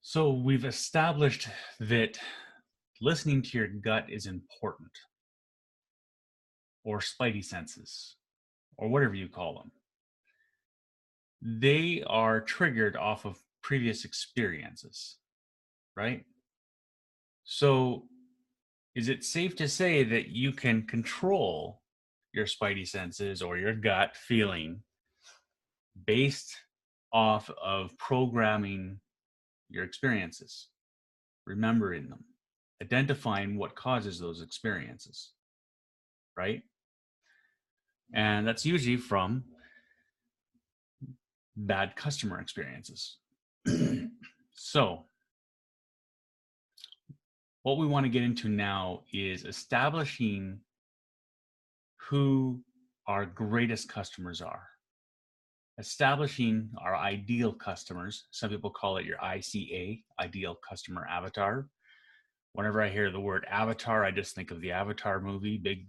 So we've established that listening to your gut is important, or spidey senses, or whatever you call them. They are triggered off of previous experiences, right? So is it safe to say that you can control your spidey senses or your gut feeling based off of programming your experiences, remembering them, identifying what causes those experiences, right? And that's usually from bad customer experiences. So, what we want to get into now is establishing who our greatest customers are, establishing our ideal customers. Some people call it your ICA, ideal customer avatar. Whenever I hear the word avatar, I just think of the Avatar movie, big,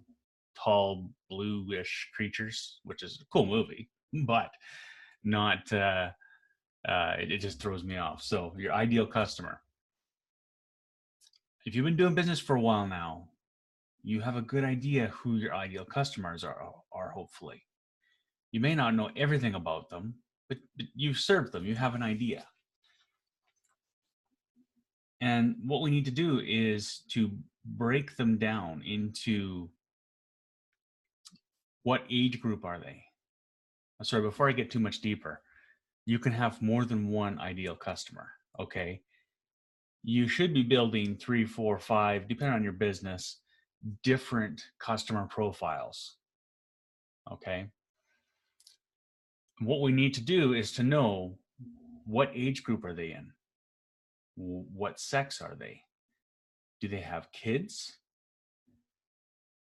tall, bluish creatures, which is a cool movie, but not it just throws me off. So your ideal customer. If you've been doing business for a while now, you have a good idea who your ideal customers are hopefully. You may not know everything about them, but you've served them, you have an idea. And what we need to do is to break them down into what age group are they? Sorry, before I get too much deeper, you can have more than one ideal customer, okay? You should be building 3, 4, 5, depending on your business, different customer profiles. Okay. What we need to do is to know what age group are they in? What sex are they? Do they have kids?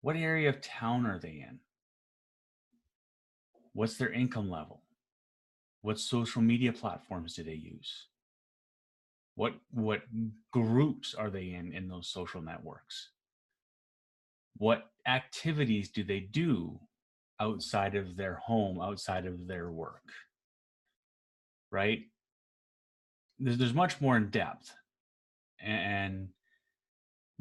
What area of town are they in? What's their income level? What social media platforms do they use? What groups are they in those social networks? What activities do they do outside of their home, outside of their work? Right? There's much more in depth, and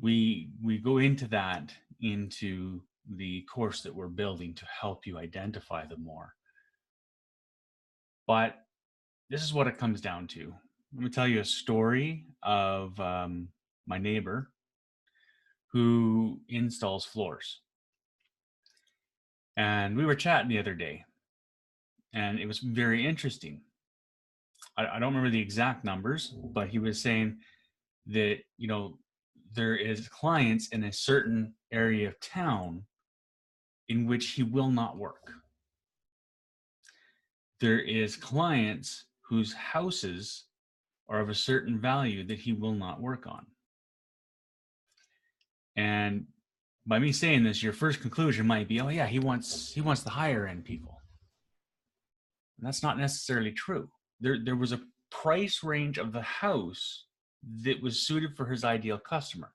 we go into that into the course that we're building to help you identify them more. But this is what it comes down to. Let me tell you a story of my neighbor who installs floors. And we were chatting the other day, and it was very interesting. I don't remember the exact numbers, but he was saying that, there is clients in a certain area of town in which he will not work. There is clients whose houses are of a certain value that he will not work on. And by me saying this, your first conclusion might be, oh yeah, he wants the higher end people. And that's not necessarily true. There was a price range of the house that was suited for his ideal customer.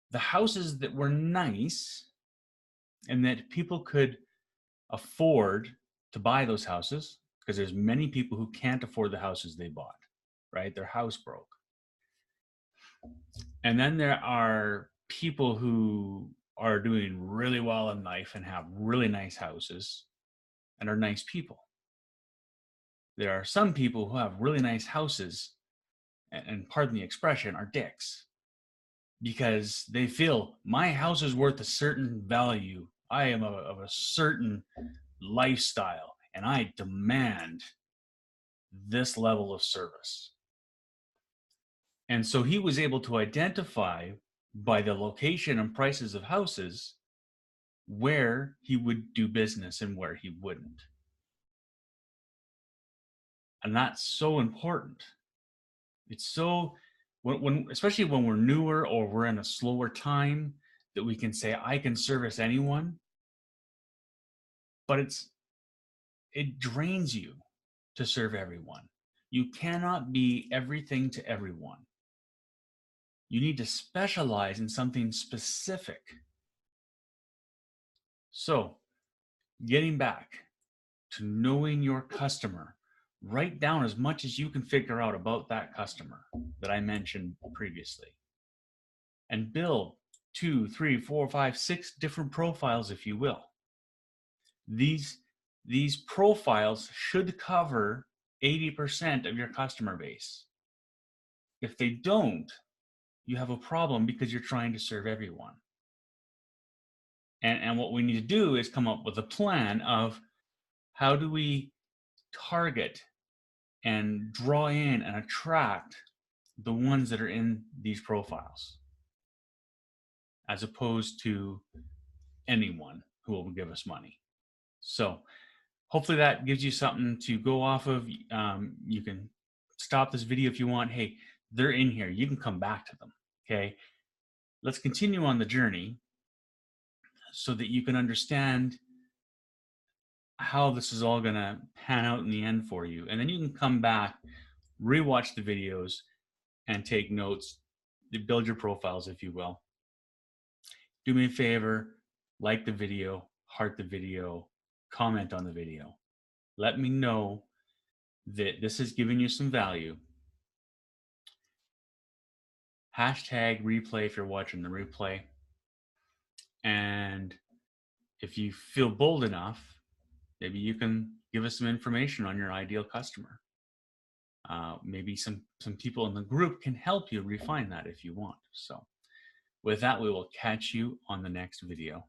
The houses that were nice and that people could afford to buy those houses, because there's many people who can't afford the houses they bought, right? They're house broke. And then there are people who are doing really well in life and have really nice houses and are nice people. There are some people who have really nice houses and pardon the expression, are dicks because they feel my house is worth a certain value. I am of a certain lifestyle and I demand this level of service. And so he was able to identify by the location and prices of houses where he would do business and where he wouldn't. And that's so important. It's so, when especially when we're newer or we're in a slower time, that we can say, I can service anyone. But it drains you to serve everyone. You cannot be everything to everyone. You need to specialize in something specific. So, getting back to knowing your customer, Write down as much as you can figure out about that customer that I mentioned previously, and build 2, 3, 4, 5, 6 different profiles, if you will. These profiles should cover 80% of your customer base. If they don't, you have a problem because you're trying to serve everyone. And what we need to do is come up with a plan of how do we target and draw in and attract the ones that are in these profiles, as opposed to anyone who will give us money. So hopefully that gives you something to go off of. You can stop this video if you want. Hey, they're in here. You can come back to them. Okay. Let's continue on the journey so that you can understand how this is all going to pan out in the end for you. And then you can come back, rewatch the videos, and take notes, build your profiles, if you will. Do me a favor, like the video, heart the video, comment on the video. Let me know that this has given you some value. Hashtag replay if you're watching the replay. And if you feel bold enough, maybe you can give us some information on your ideal customer. Maybe some people in the group can help you refine that if you want. So with that, we will catch you on the next video.